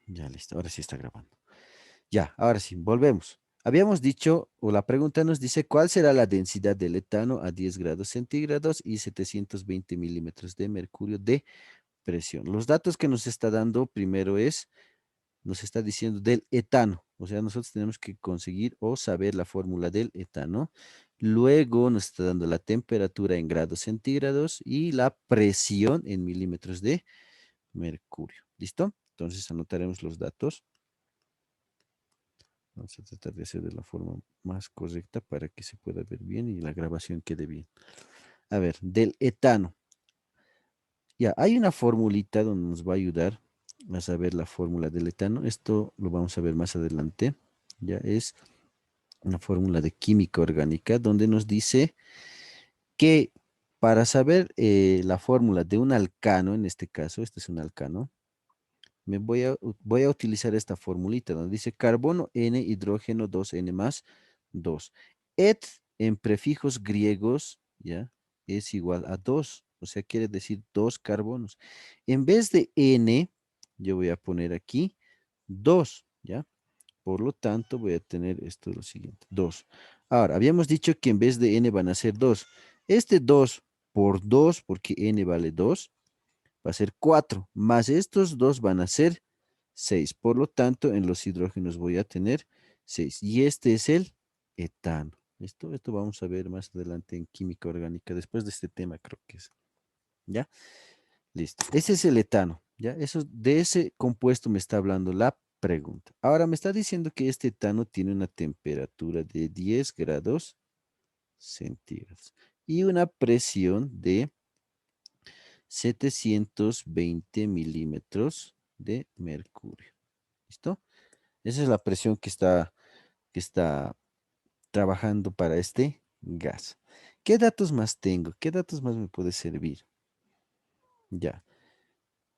Ya listo, ahora sí está grabando. Ya, ahora sí, volvemos. Habíamos dicho, o la pregunta nos dice, ¿cuál será la densidad del etano a 10 grados centígrados y 720 milímetros de mercurio de presión? Los datos que nos está dando primero nos está diciendo del etano, o sea, nosotros tenemos que conseguir o saber la fórmula del etano. Luego nos está dando la temperatura en grados centígrados y la presión en milímetros de mercurio. ¿Listo? Entonces anotaremos los datos. Vamos a tratar de hacer de la forma más correcta para que se pueda ver bien y la grabación quede bien. A ver, del etano. Ya, hay una formulita donde nos va a ayudar a saber la fórmula del etano. Esto lo vamos a ver más adelante. Ya es una fórmula de química orgánica donde nos dice que para saber la fórmula de un alcano, en este caso, este es un alcano, voy a utilizar esta formulita donde dice carbono N, hidrógeno 2N más 2. Et en prefijos griegos, ¿ya? Es igual a 2, o sea, quiere decir dos carbonos. En vez de N, yo voy a poner aquí 2, ¿ya? Por lo tanto, voy a tener esto lo siguiente, 2. Ahora, habíamos dicho que en vez de N van a ser 2. Este 2 por 2, porque N vale 2, va a ser 4, más estos dos van a ser 6. Por lo tanto, en los hidrógenos voy a tener 6. Y este es el etano. Esto vamos a ver más adelante en química orgánica, después de este tema creo que es. ¿Ya? Listo. Ese es el etano. ¿Ya? Eso, de ese compuesto me está hablando la pregunta. Ahora me está diciendo que este etano tiene una temperatura de 10 grados centígrados y una presión de 720 milímetros de mercurio. ¿Listo? Esa es la presión que está trabajando para este gas. ¿Qué datos más tengo? ¿Qué datos más me puede servir? Ya.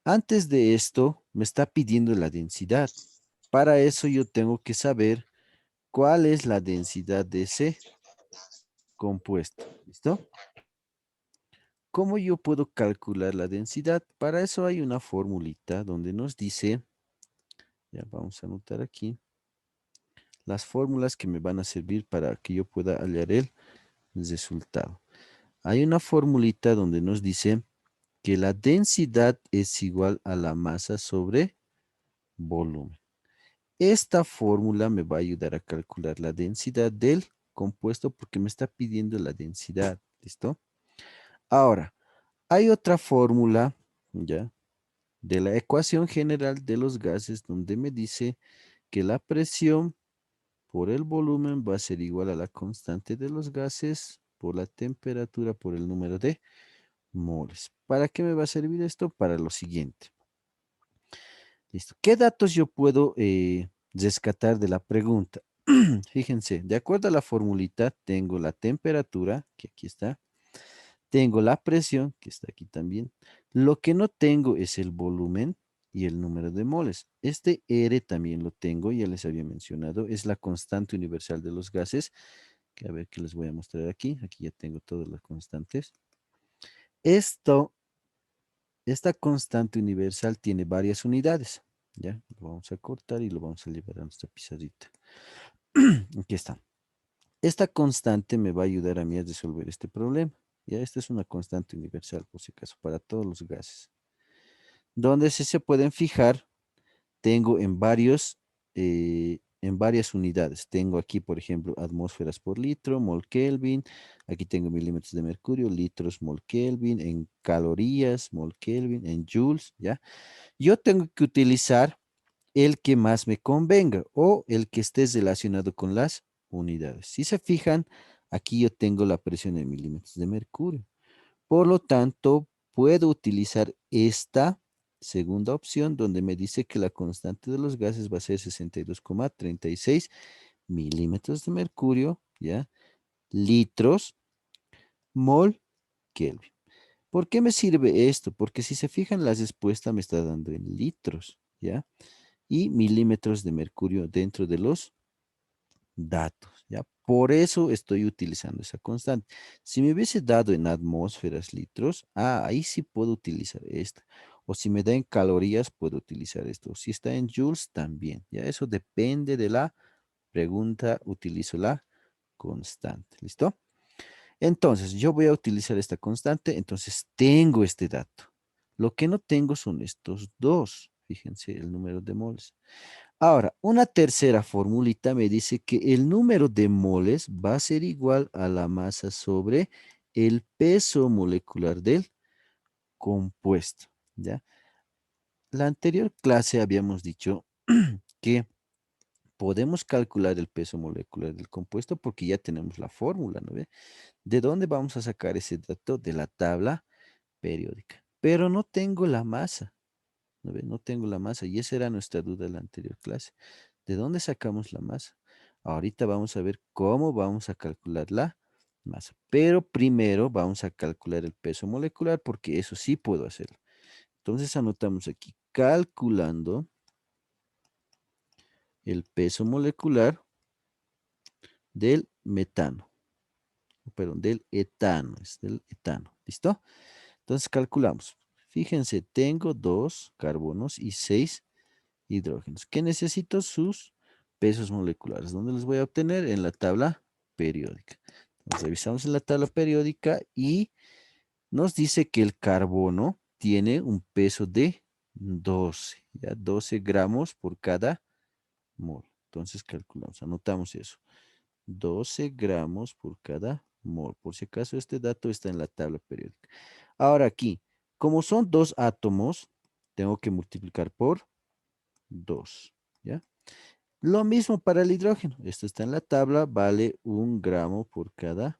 Antes de esto, me está pidiendo la densidad. Para eso yo tengo que saber cuál es la densidad de ese compuesto. ¿Listo? ¿Cómo yo puedo calcular la densidad? Para eso hay una formulita donde nos dice, ya vamos a anotar aquí, las fórmulas que me van a servir para que yo pueda hallar el resultado. Hay una formulita donde nos dice que la densidad es igual a la masa sobre volumen. Esta fórmula me va a ayudar a calcular la densidad del compuesto porque me está pidiendo la densidad. ¿Listo? Ahora, hay otra fórmula, ¿ya? De la ecuación general de los gases donde me dice que la presión por el volumen va a ser igual a la constante de los gases por la temperatura por el número de moles. ¿Para qué me va a servir esto? Para lo siguiente. Listo. ¿Qué datos yo puedo rescatar de la pregunta? Fíjense, de acuerdo a la formulita, tengo la temperatura, que aquí está, tengo la presión, que está aquí también. Lo que no tengo es el volumen y el número de moles. Este R también lo tengo, ya les había mencionado, es la constante universal de los gases, que a ver que les voy a mostrar aquí. Aquí ya tengo todas las constantes. Esto Esta constante universal tiene varias unidades. ¿Ya? Lo vamos a cortar y lo vamos a llevar a nuestra pizarrita. Aquí está. Esta constante me va a ayudar a mí a resolver este problema. Ya, esta es una constante universal, por si acaso, para todos los gases. Donde se pueden fijar, tengo en varias unidades. Tengo aquí, por ejemplo, atmósferas por litro, mol Kelvin. Aquí tengo milímetros de mercurio, litros, mol Kelvin. En calorías, mol Kelvin. En joules, ¿ya? Yo tengo que utilizar el que más me convenga o el que esté relacionado con las unidades. Si se fijan, aquí yo tengo la presión en milímetros de mercurio. Por lo tanto, puedo utilizar esta segunda opción donde me dice que la constante de los gases va a ser 62,36 milímetros de mercurio, ¿ya? Litros, mol, Kelvin. ¿Por qué me sirve esto? Porque si se fijan, la respuesta me está dando en litros, ¿ya? Y milímetros de mercurio dentro de los datos, ¿ya? Por eso estoy utilizando esa constante. Si me hubiese dado en atmósferas, litros, ahí sí puedo utilizar esta. O si me da en calorías, puedo utilizar esto. Si está en joules, también. Ya eso depende de la pregunta. Utilizo la constante. ¿Listo? Entonces, yo voy a utilizar esta constante. Entonces, tengo este dato. Lo que no tengo son estos dos. Fíjense el número de moles. Ahora, una tercera formulita me dice que el número de moles va a ser igual a la masa sobre el peso molecular del compuesto, ¿ya? La anterior clase habíamos dicho que podemos calcular el peso molecular del compuesto porque ya tenemos la fórmula, ¿no ve? ¿De dónde vamos a sacar ese dato? De la tabla periódica. Pero no tengo la masa, ¿no ve? No tengo la masa y esa era nuestra duda de la anterior clase. ¿De dónde sacamos la masa? Ahorita vamos a ver cómo vamos a calcular la masa. Pero primero vamos a calcular el peso molecular porque eso sí puedo hacerlo. Entonces anotamos aquí, calculando el peso molecular del metano, perdón, del etano, es del etano, ¿listo? Entonces calculamos. Fíjense, tengo 2 carbonos y 6 hidrógenos. ¿Qué necesito? Sus pesos moleculares. ¿Dónde los voy a obtener? En la tabla periódica. Entonces revisamos en la tabla periódica y nos dice que el carbono tiene un peso de 12, ¿ya? 12 gramos por cada mol. Entonces calculamos, anotamos eso. 12 gramos por cada mol. Por si acaso este dato está en la tabla periódica. Ahora aquí, como son dos átomos, tengo que multiplicar por 2, ¿ya? Lo mismo para el hidrógeno. Esto está en la tabla, vale 1 gramo por cada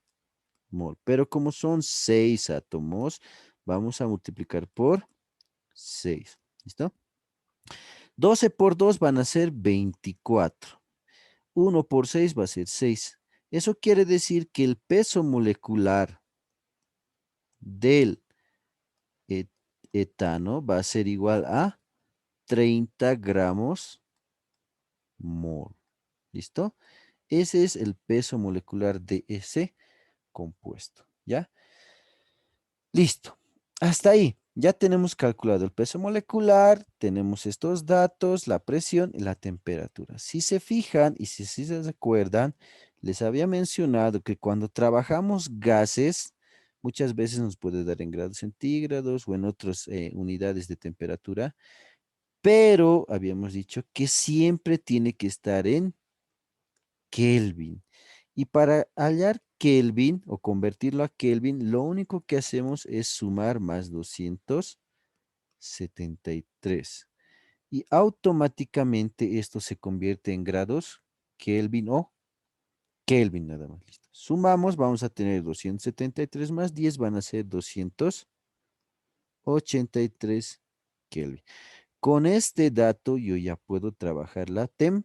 mol. Pero como son 6 átomos, vamos a multiplicar por 6. ¿Listo? 12 por 2 van a ser 24. 1 por 6 va a ser 6. Eso quiere decir que el peso molecular del et- etano va a ser igual a 30 gramos mol. ¿Listo? Ese es el peso molecular de ese compuesto. ¿Ya? Listo. Hasta ahí. Ya tenemos calculado el peso molecular, tenemos estos datos, la presión y la temperatura. Si se fijan y si se recuerdan, les había mencionado que cuando trabajamos gases, muchas veces nos puede dar en grados centígrados o en otras unidades de temperatura, pero habíamos dicho que siempre tiene que estar en Kelvin. Y para hallar Kelvin o convertirlo a Kelvin, lo único que hacemos es sumar más 273. Y automáticamente esto se convierte en grados Kelvin o Kelvin nada más. Listo. Sumamos, vamos a tener 273 más 10, van a ser 283 Kelvin. Con este dato yo ya puedo trabajar la temperatura.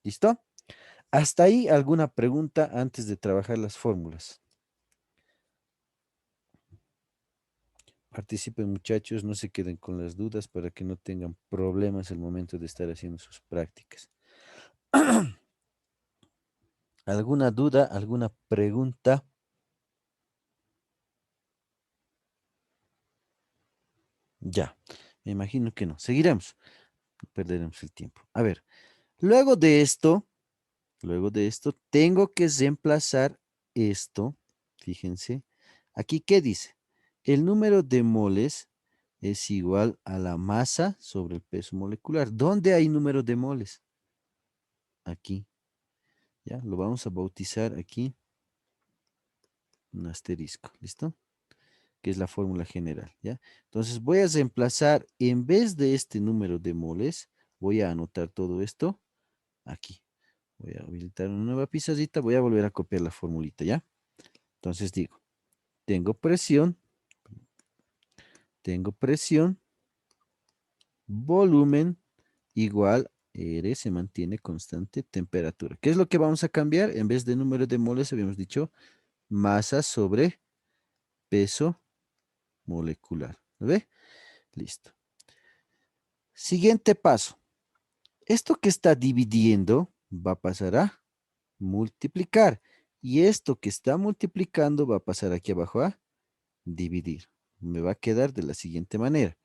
¿Listo? Hasta ahí, ¿alguna pregunta antes de trabajar las fórmulas? Participen, muchachos, no se queden con las dudas para que no tengan problemas al momento de estar haciendo sus prácticas. ¿Alguna duda, alguna pregunta? Ya, me imagino que no. Seguiremos, no perderemos el tiempo. A ver, luego de esto, tengo que reemplazar esto. Fíjense, aquí, ¿qué dice? El número de moles es igual a la masa sobre el peso molecular. ¿Dónde hay número de moles? Aquí, ¿ya? Lo vamos a bautizar aquí, un asterisco, ¿listo? Que es la fórmula general, ¿ya? Entonces voy a reemplazar, en vez de este número de moles, voy a anotar todo esto aquí. Voy a habilitar una nueva pizarrita, voy a volver a copiar la formulita, ¿ya? Entonces digo, tengo presión, volumen igual, R se mantiene constante, temperatura. ¿Qué es lo que vamos a cambiar? En vez de número de moles, habíamos dicho masa sobre peso molecular. ¿Lo ve? Listo. Siguiente paso. Esto que está dividiendo va a pasar a multiplicar. Y esto que está multiplicando va a pasar aquí abajo a dividir. me va a quedar de la siguiente manera.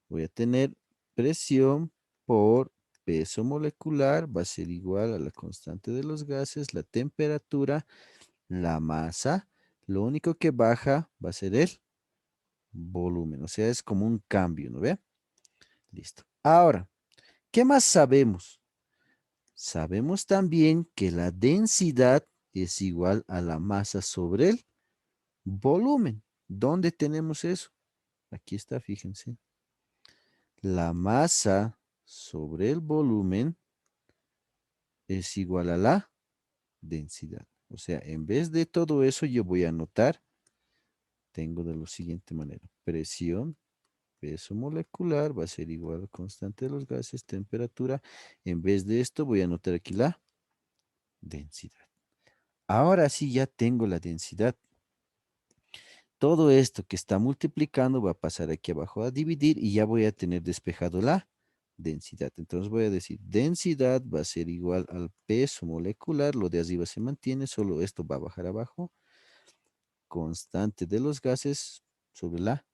Voy a tener presión por peso molecular, va a ser igual a la constante de los gases, la temperatura, la masa. Lo único que baja va a ser el volumen, o sea, es como un cambio, ¿no ve? Listo. Ahora, ¿qué más sabemos? Sabemos también que la densidad es igual a la masa sobre el volumen. ¿Dónde tenemos eso? Aquí está, fíjense. La masa sobre el volumen es igual a la densidad. O sea, en vez de todo eso, yo voy a anotar, tengo de la siguiente manera. Presión, peso molecular va a ser igual a constante de los gases, temperatura. En vez de esto, voy a anotar aquí la densidad. Ahora sí ya tengo la densidad. Todo esto que está multiplicando va a pasar aquí abajo a dividir y ya voy a tener despejado la densidad. Entonces voy a decir densidad va a ser igual al peso molecular. Lo de arriba se mantiene, solo esto va a bajar abajo. Constante de los gases sobre la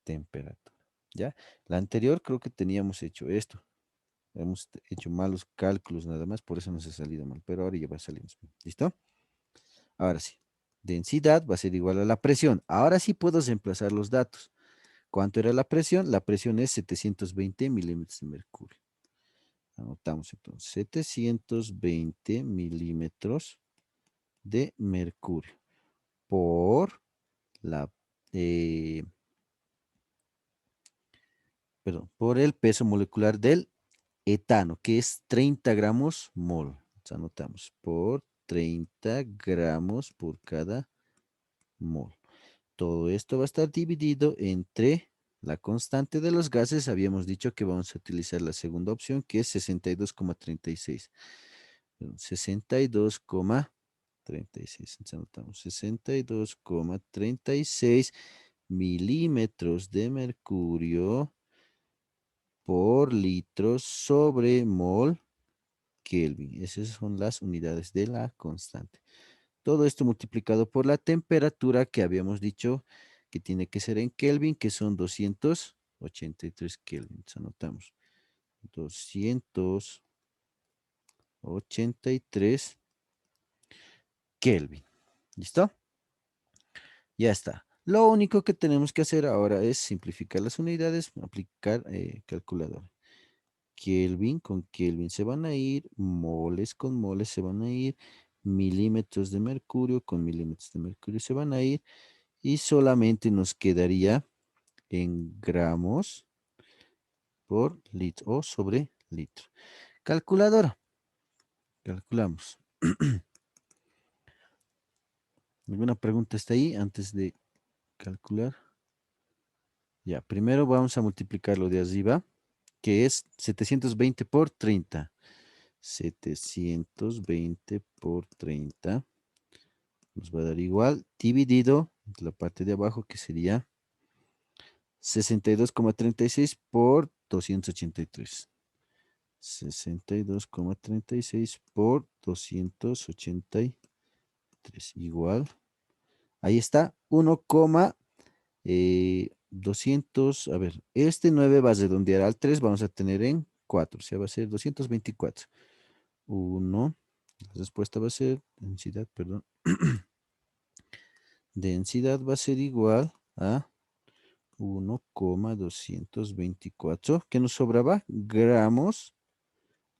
temperatura. ¿Ya? La anterior creo que teníamos hecho esto. Hemos hecho malos cálculos nada más, por eso nos ha salido mal. Pero ahora ya va a salirnos bien. ¿Listo? Ahora sí. Densidad va a ser igual a la presión. Ahora sí puedo reemplazar los datos. ¿Cuánto era la presión? La presión es 720 milímetros de mercurio. Anotamos entonces 720 milímetros de mercurio por la, eh, perdón, por el peso molecular del etano, que es 30 gramos mol. Entonces anotamos por 30 gramos por cada mol. Todo esto va a estar dividido entre la constante de los gases. Habíamos dicho que vamos a utilizar la segunda opción, que es 62,36. 62,36. Entonces anotamos 62,36 milímetros de mercurio por litro sobre mol Kelvin. Esas son las unidades de la constante. Todo esto multiplicado por la temperatura que habíamos dicho que tiene que ser en Kelvin, que son 283 Kelvin. Entonces anotamos 283 Kelvin. ¿Listo? Ya está. Lo único que tenemos que hacer ahora es simplificar las unidades, aplicar calculadora. Kelvin con Kelvin se van a ir, moles con moles se van a ir, milímetros de mercurio con milímetros de mercurio se van a ir y solamente nos quedaría en gramos por litro o sobre litro. Calculadora. Calculamos. ¿Alguna pregunta está ahí antes de calcular? Ya, primero vamos a multiplicar lo de arriba, que es 720 por 30. 720 por 30 nos va a dar igual, dividido la parte de abajo que sería 62,36 por 283. 62,36 por 283 igual. Ahí está, 1,200. A ver, este 9 va a redondear al 3, vamos a tener en 4, o sea, va a ser 224. 1, la respuesta va a ser, densidad, perdón. Densidad va a ser igual a 1,224. ¿Qué nos sobraba? Gramos.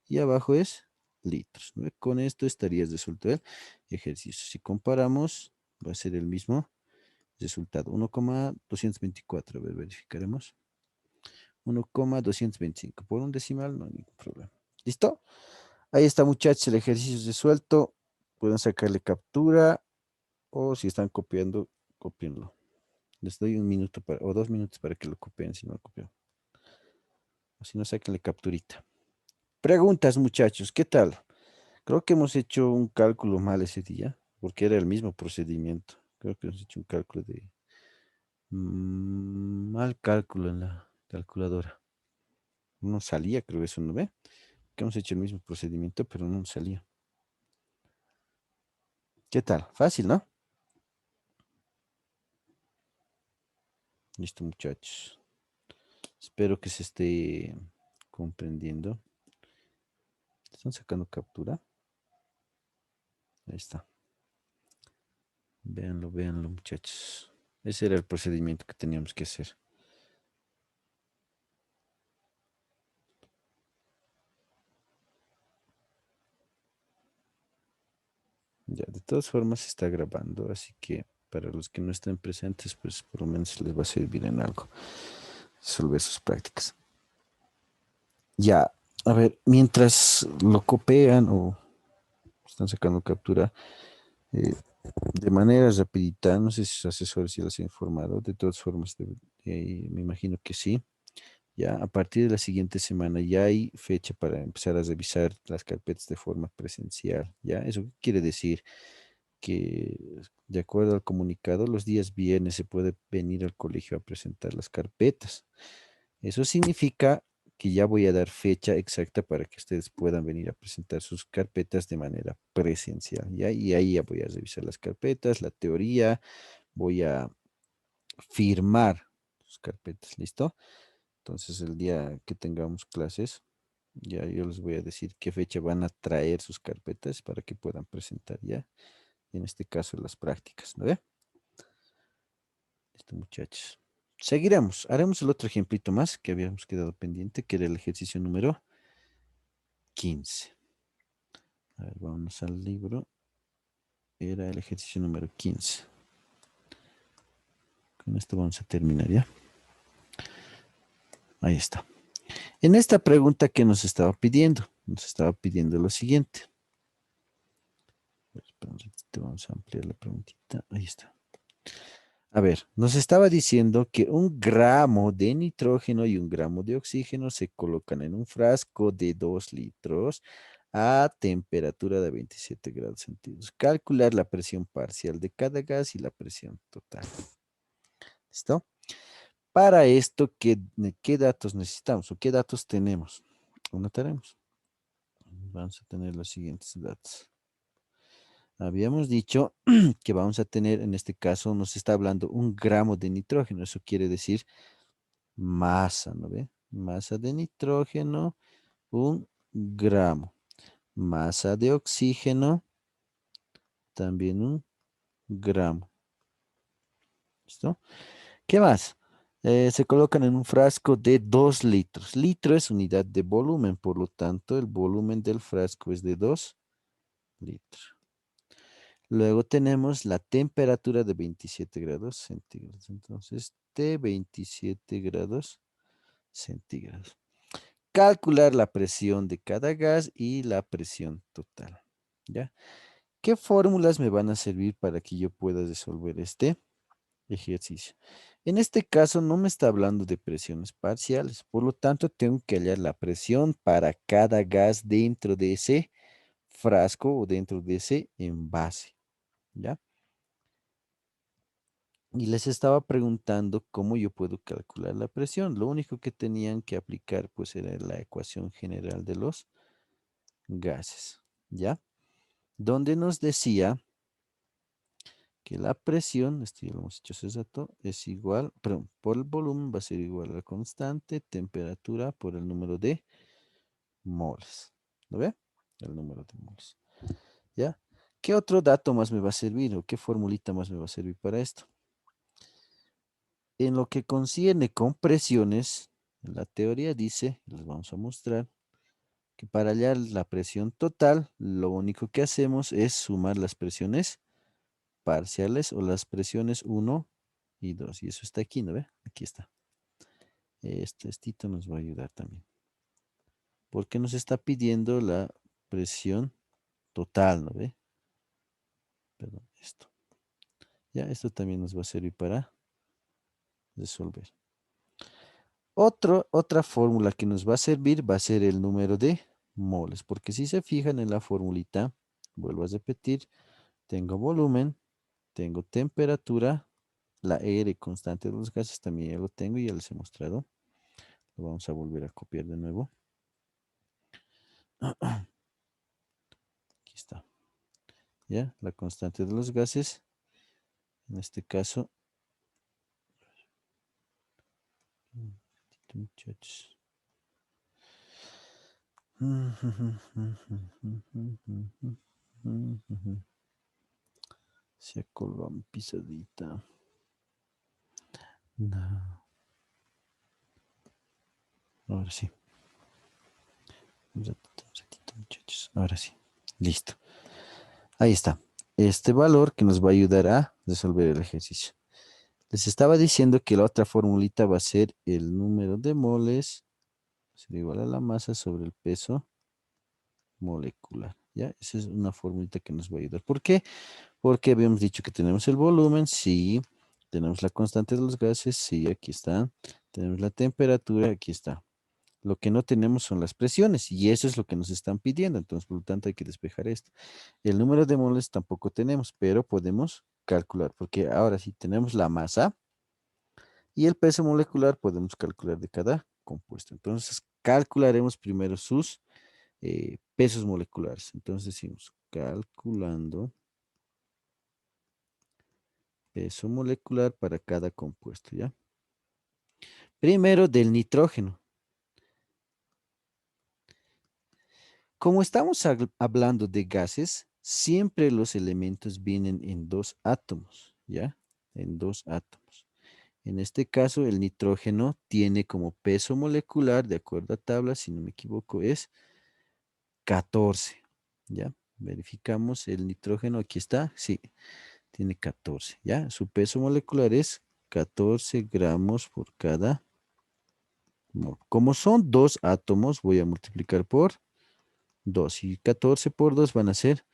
Y abajo es litros, ¿no? Con esto estarías resuelto el ejercicio. Si comparamos, va a ser el mismo resultado. 1,224. A ver, verificaremos. 1,225. Por un decimal, no hay ningún problema. ¿Listo? Ahí está, muchachos, el ejercicio resuelto. Pueden sacarle captura o si están copiando, copienlo. Les doy un minuto o 2 minutos para que lo copien si no lo copian. O si no, sáquenle capturita. Preguntas, muchachos, ¿qué tal? Creo que hemos hecho un cálculo mal ese día, porque era el mismo procedimiento. Creo que hemos hecho un cálculo de mal cálculo en la calculadora. No salía, creo eso, ¿no ve? Que hemos hecho el mismo procedimiento, pero no salía. ¿Qué tal? Fácil, ¿no? Listo, muchachos. Espero que se esté comprendiendo. ¿Están sacando captura? Ahí está. Véanlo, véanlo, muchachos. Ese era el procedimiento que teníamos que hacer. Ya, de todas formas se está grabando, así que para los que no estén presentes, pues por lo menos les va a servir en algo resolver sus prácticas. Ya, a ver, mientras lo copian o están sacando captura, eh, de manera rapidita, no sé si sus asesores sí los han informado, de todas formas, me imagino que sí. Ya a partir de la siguiente semana ya hay fecha para empezar a revisar las carpetas de forma presencial. Ya, eso quiere decir que de acuerdo al comunicado, los días viernes se puede venir al colegio a presentar las carpetas. Eso significa que ya voy a dar fecha exacta para que ustedes puedan venir a presentar sus carpetas de manera presencial. ¿Ya? Y ahí ya voy a revisar las carpetas, la teoría, voy a firmar sus carpetas. ¿Listo? Entonces, el día que tengamos clases, ya yo les voy a decir qué fecha van a traer sus carpetas para que puedan presentar ya. En este caso, las prácticas, ¿no ve? Listo, muchachos. Seguiremos. Haremos el otro ejemplito más que habíamos quedado pendiente, que era el ejercicio número 15. A ver, vamos al libro. Era el ejercicio número 15. Con esto vamos a terminar ya. Ahí está. En esta pregunta que nos estaba pidiendo lo siguiente. Espera un ratito, vamos a ampliar la preguntita. Ahí está. A ver, nos estaba diciendo que 1 gramo de nitrógeno y 1 gramo de oxígeno se colocan en un frasco de 2 litros a temperatura de 27 grados centígrados. Calcular la presión parcial de cada gas y la presión total. ¿Listo? Para esto, ¿qué datos necesitamos o qué datos tenemos? Anotaremos. Vamos a tener los siguientes datos. Habíamos dicho que vamos a tener, en este caso, nos está hablando 1 gramo de nitrógeno. Eso quiere decir masa, ¿no ve? Masa de nitrógeno, 1 gramo. Masa de oxígeno, también 1 gramo. ¿Listo? ¿Qué más? Se colocan en un frasco de 2 litros. Litro es unidad de volumen, por lo tanto, el volumen del frasco es de 2 litros. Luego tenemos la temperatura de 27 grados centígrados. Entonces, de 27 grados centígrados. Calcular la presión de cada gas y la presión total. ¿Ya? ¿Qué fórmulas me van a servir para que yo pueda resolver este ejercicio? En este caso no me está hablando de presiones parciales, por lo tanto tengo que hallar la presión para cada gas dentro de ese frasco o dentro de ese envase. ¿Ya? Y les estaba preguntando cómo yo puedo calcular la presión. Lo único que tenían que aplicar pues era la ecuación general de los gases, ¿ya? Donde nos decía que la presión, esto ya lo hemos hecho hace rato, es igual, perdón, por el volumen va a ser igual a la constante, temperatura por el número de moles. ¿Lo ve? El número de moles, ¿ya? ¿Qué otro dato más me va a servir o qué formulita más me va a servir para esto? En lo que concierne con presiones, la teoría dice, les vamos a mostrar, que para hallar la presión total, lo único que hacemos es sumar las presiones parciales o las presiones 1 y 2. Y eso está aquí, ¿no ve? Aquí está. Estito nos va a ayudar también. Porque nos está pidiendo la presión total, ¿no ve? Perdón, esto. Ya, esto también nos va a servir para resolver. Otra fórmula que nos va a servir va a ser el número de moles, porque si se fijan en la formulita, vuelvo a repetir, tengo volumen, tengo temperatura, la R constante de los gases también ya lo tengo y ya les he mostrado. Lo vamos a volver a copiar de nuevo. Aquí está. ¿Ya? La constante de los gases, en este caso, muchachos. Se acoló mi pisadita. No. Ahora sí. Un ratito, muchachos. Ahora sí. Listo. Ahí está. Este valor que nos va a ayudar a resolver el ejercicio. Les estaba diciendo que la otra formulita va a ser el número de moles, será igual a la masa sobre el peso molecular. ¿Ya? Esa es una formulita que nos va a ayudar. ¿Por qué? Porque habíamos dicho que tenemos el volumen, sí. Tenemos la constante de los gases, sí, aquí está. Tenemos la temperatura, aquí está. Lo que no tenemos son las presiones y eso es lo que nos están pidiendo. Entonces, por lo tanto, hay que despejar esto. El número de moles tampoco tenemos, pero podemos calcular, porque ahora sí tenemos la masa y el peso molecular podemos calcular de cada compuesto. Entonces, calcularemos primero sus pesos moleculares. Entonces, decimos calculando peso molecular para cada compuesto, ¿ya? Primero del nitrógeno. Como estamos hablando de gases, siempre los elementos vienen en dos átomos, ¿ya? En dos átomos. En este caso, el nitrógeno tiene como peso molecular, de acuerdo a tabla, si no me equivoco, es 14, ¿ya? Verificamos el nitrógeno, aquí está, sí, tiene 14, ¿ya? Su peso molecular es 14 gramos por cada mol. Como son dos átomos, voy a multiplicar por 2 y 14 por 2 van a ser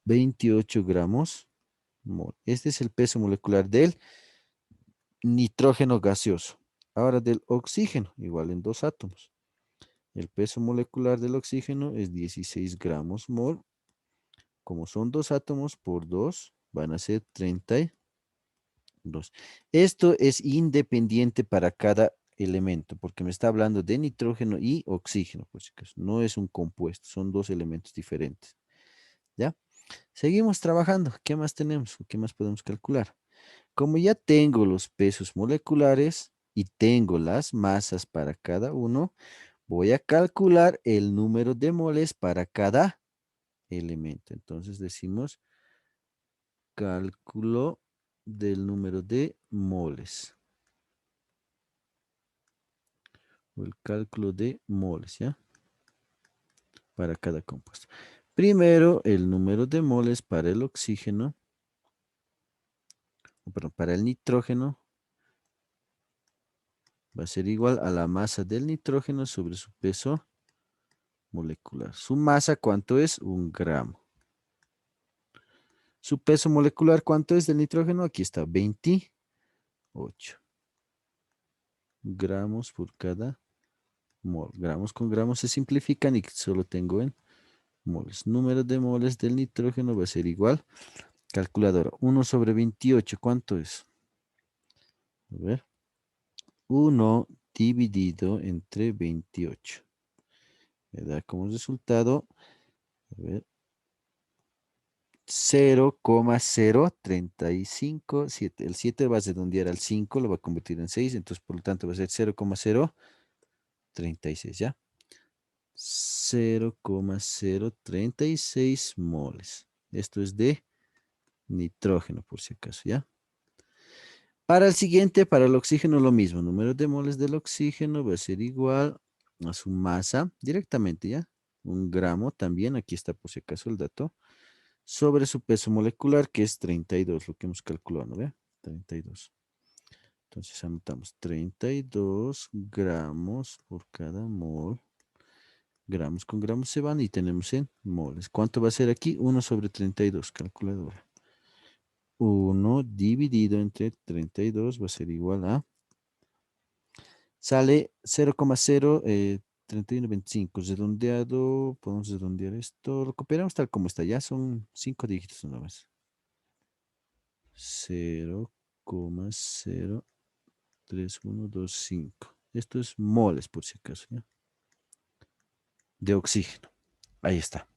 28 gramos mol. Este es el peso molecular del nitrógeno gaseoso. Ahora del oxígeno, igual en dos átomos. El peso molecular del oxígeno es 16 gramos mol. Como son dos átomos por 2, van a ser 32. Esto es independiente para cada elemento, porque me está hablando de nitrógeno y oxígeno, por si acaso. No es un compuesto, son dos elementos diferentes. ¿Ya? Seguimos trabajando. ¿Qué más tenemos? ¿Qué más podemos calcular? Como ya tengo los pesos moleculares y tengo las masas para cada uno, voy a calcular el número de moles para cada elemento. Entonces decimos cálculo del número de moles. O el cálculo de moles, ¿ya? Para cada compuesto. Primero, el número de moles para el oxígeno, perdón, para el nitrógeno va a ser igual a la masa del nitrógeno sobre su peso molecular. Su masa, ¿cuánto es? 1 gramo. Su peso molecular, ¿cuánto es del nitrógeno? Aquí está, 28 gramos por cada mol. Gramos con gramos se simplifican y solo tengo en moles. Número de moles del nitrógeno va a ser igual. Calculadora, 1 sobre 28, ¿cuánto es? A ver. 1 dividido entre 28. Me da como resultado, a ver, 0,0357. El 7 va a redondear al 5, lo va a convertir en 6, entonces por lo tanto va a ser 0,036, ¿ya? 0,036 moles. Esto es de nitrógeno, por si acaso, ¿ya? Para el siguiente, para el oxígeno, lo mismo. Número de moles del oxígeno va a ser igual a su masa directamente, ¿ya? 1 gramo también, aquí está por si acaso el dato, sobre su peso molecular, que es 32, lo que hemos calculado, ¿no ve? 32. Entonces anotamos 32 gramos por cada mol. Gramos con gramos se van y tenemos en moles. ¿Cuánto va a ser aquí? 1 sobre 32, calculadora. 1 dividido entre 32 va a ser igual a... Sale 0,03125. Redondeado, podemos redondear esto. Lo copiamos tal como está. Ya son 5 dígitos nada más. 0,03125. Esto es moles por si acaso, ¿ya? De oxígeno. Ahí está.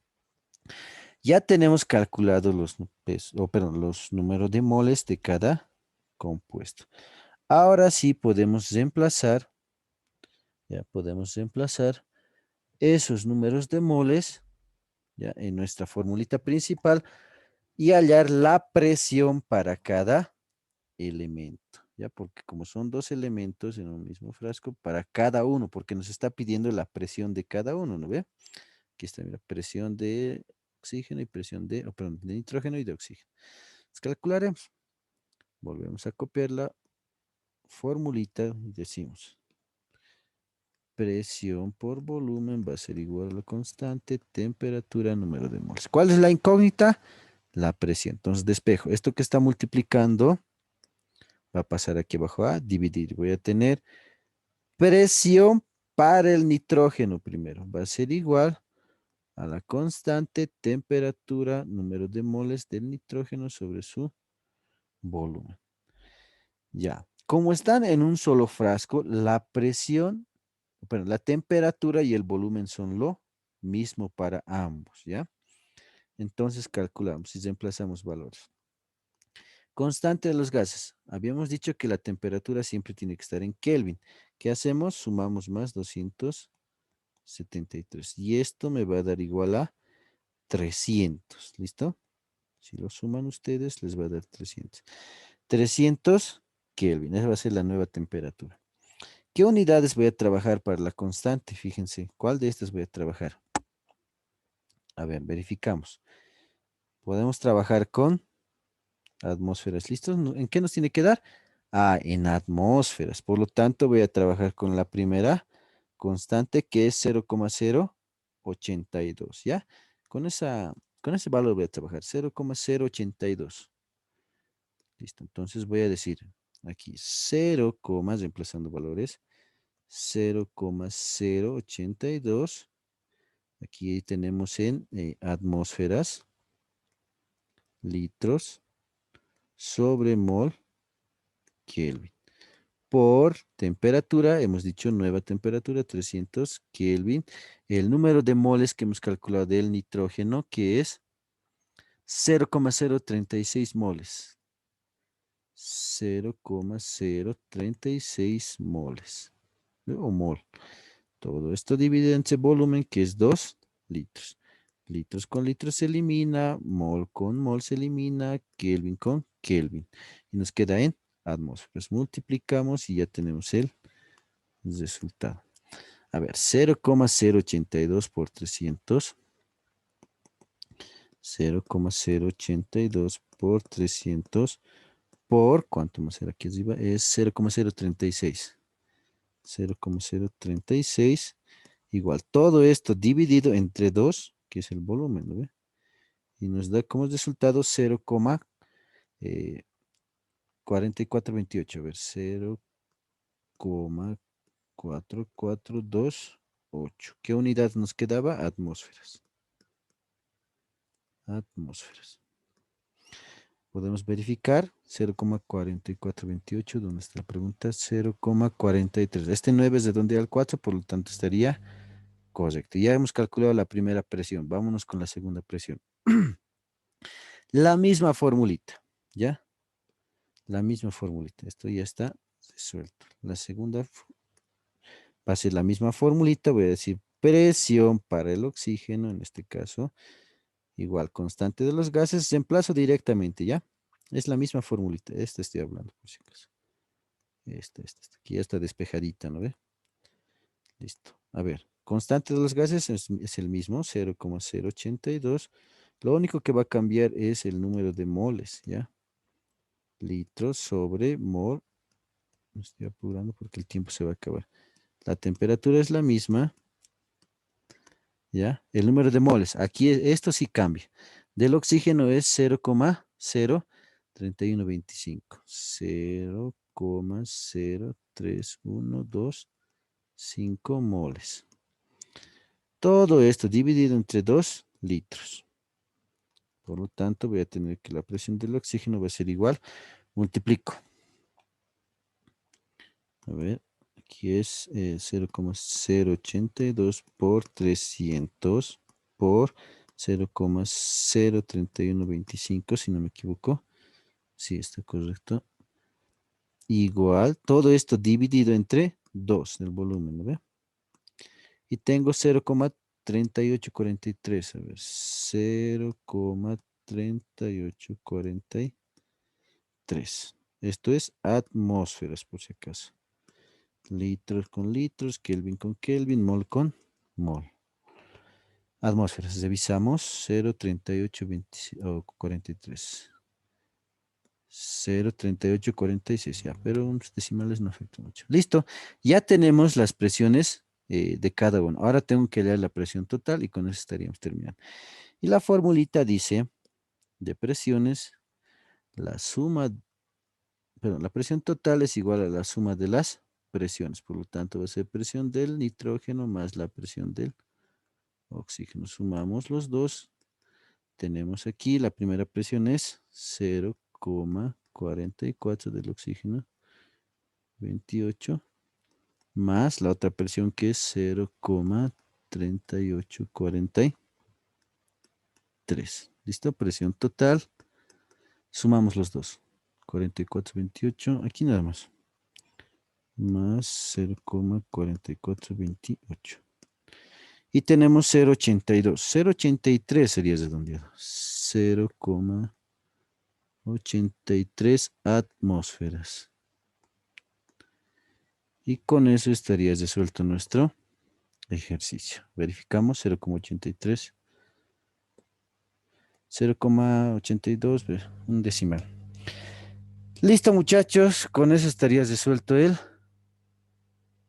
Ya tenemos calculado los pesos, o perdón, los números de moles de cada compuesto. Ahora sí podemos reemplazar Ya podemos reemplazar esos números de moles, ya, en nuestra formulita principal y hallar la presión para cada elemento, ¿ya? Porque como son dos elementos en un mismo frasco, para cada uno, porque nos está pidiendo la presión de cada uno, ¿no ve? Aquí está, mira, presión de oxígeno y presión de, perdón, de nitrógeno y de oxígeno. Entonces, calcularemos. Volvemos a copiar la formulita y decimos, presión por volumen va a ser igual a la constante, temperatura, número de moles. ¿Cuál es la incógnita? La presión. Entonces, despejo. Esto que está multiplicando va a pasar aquí abajo a dividir. Voy a tener presión para el nitrógeno primero. Va a ser igual a la constante temperatura, número de moles del nitrógeno sobre su volumen. Ya. Como están en un solo frasco, la presión, pero la temperatura y el volumen son lo mismo para ambos, ¿ya? Entonces calculamos y reemplazamos valores. Constante de los gases. Habíamos dicho que la temperatura siempre tiene que estar en Kelvin. ¿Qué hacemos? Sumamos más 273. Y esto me va a dar igual a 300. ¿Listo? Si lo suman ustedes, les va a dar 300. 300 Kelvin. Esa va a ser la nueva temperatura. ¿Qué unidades voy a trabajar para la constante? Fíjense, ¿cuál de estas voy a trabajar? A ver, verificamos. Podemos trabajar con atmósferas. ¿Listos? ¿En qué nos tiene que dar? Ah, en atmósferas. Por lo tanto, voy a trabajar con la primera constante que es 0,082, ¿ya? Con ese valor voy a trabajar, 0,082. Listo, entonces voy a decir aquí 0, reemplazando valores, 0,082. Aquí tenemos en atmósferas, litros, sobre mol, Kelvin. Por temperatura, hemos dicho nueva temperatura, 300 Kelvin. El número de moles que hemos calculado del nitrógeno, que es 0,036 moles. 0,036 moles. O mol. Todo esto dividido entre volumen, que es 2 litros. Litros con litros se elimina, mol con mol se elimina, Kelvin con Kelvin. Y nos queda en atmósferas. Multiplicamos y ya tenemos el resultado. A ver, 0,082 por 300. 0,082 por 300 por, ¿cuánto más será aquí arriba? Es 0,036. 0,036 igual. Todo esto dividido entre 2, que es el volumen, ¿no ve? Y nos da como resultado 0,4428. A ver, 0,4428. ¿Qué unidad nos quedaba? Atmósferas. Atmósferas. Podemos verificar 0,4428. ¿Dónde está la pregunta? 0,43. Este 9 es de donde al 4, por lo tanto estaría correcto. Ya hemos calculado la primera presión. Vámonos con la segunda presión. La misma formulita, ¿ya? La misma formulita. Esto ya está resuelto. La segunda va a ser la misma formulita. Voy a decir presión para el oxígeno, en este caso. Igual, constante de los gases. Reemplazo directamente, ¿ya? Es la misma formulita. Esta estoy hablando, por si acaso. Esta. Aquí ya está despejadita, ¿no ve? Listo. A ver, constante de los gases es el mismo, 0,082. Lo único que va a cambiar es el número de moles, ¿ya? Litros sobre mol. Me estoy apurando porque el tiempo se va a acabar. La temperatura es la misma, ¿ya? El número de moles. Aquí esto sí cambia. Del oxígeno es 0,03125. 0,03125 moles. Todo esto dividido entre 2 litros. Por lo tanto, voy a tener que la presión del oxígeno va a ser igual. Multiplico. A ver, aquí es 0,082 por 300 por 0,03125, si no me equivoco. Sí, está correcto. Igual, todo esto dividido entre 2 del volumen, ¿no ve? Y tengo 0,3843. A ver, 0,3843. Esto es atmósferas, por si acaso. Litros con litros, Kelvin con Kelvin, mol con mol. Atmósferas, revisamos 0,3843. 0,3846, ya, pero unos decimales no afectan mucho. Listo, ya tenemos las presiones de cada uno. Ahora tengo que leer la presión total y con eso estaríamos terminando. Y la formulita dice, de presiones, la suma, perdón, la presión total es igual a la suma de las presiones. Por lo tanto, va a ser presión del nitrógeno más la presión del oxígeno. Sumamos los dos. Tenemos aquí, la primera presión es 0,44 del oxígeno, 28, más la otra presión que es 0,3843. ¿Listo? Presión total. Sumamos los dos. 44, 28. Aquí nada más. Más 0,4428. Y tenemos 0,82. 0,83 sería redondeado. 0,83 atmósferas. Y con eso estaría resuelto nuestro ejercicio. Verificamos 0,83. 0,82, un decimal. Listo, muchachos. Con eso estaría resuelto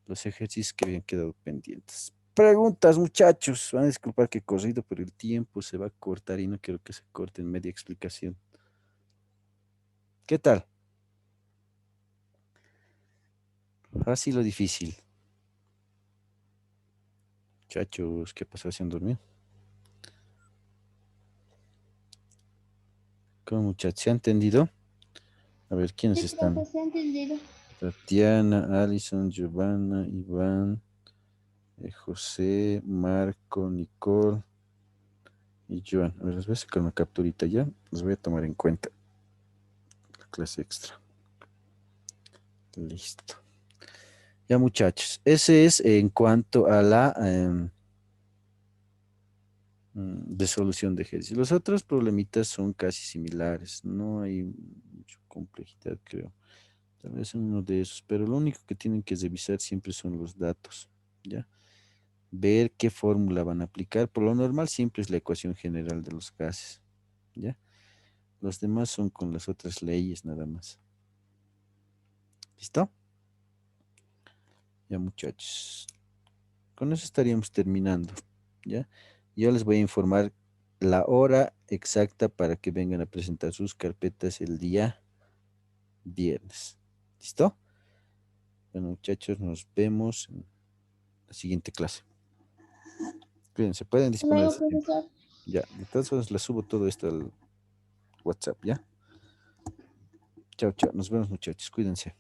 los ejercicios que habían quedado pendientes. Preguntas, muchachos. Van a disculpar que he corrido, pero el tiempo se va a cortar y no quiero que se corte en media explicación. ¿Qué tal? Fácil o difícil. Muchachos, ¿qué pasó? ¿Se han dormido? ¿Cómo, muchachos? ¿Se ha entendido? A ver, ¿quiénes Sí, están? profe, se ha entendido. Tatiana, Alison, Giovanna, Iván, José, Marco, Nicole y Joan. A ver, les voy a sacar una capturita ya. Los voy a tomar en cuenta. La clase extra. Listo. Ya, muchachos. Ese es en cuanto a la resolución de ejercicios. Los otros problemitas son casi similares. No hay mucha complejidad, creo. Tal vez en uno de esos, pero lo único que tienen que revisar siempre son los datos, ¿ya? Ver qué fórmula van a aplicar. Por lo normal siempre es la ecuación general de los gases, ¿ya? Los demás son con las otras leyes nada más. ¿Listo? Ya, muchachos. Con eso estaríamos terminando, ¿ya? Yo les voy a informar la hora exacta para que vengan a presentar sus carpetas el día viernes. ¿Listo? Bueno, muchachos, nos vemos en la siguiente clase. Cuídense, pueden Hasta disponer de luego, su tiempo. profesor. Ya, de todas formas, les subo todo esto al WhatsApp, ¿ya? Chao, chao. Nos vemos, muchachos. Cuídense.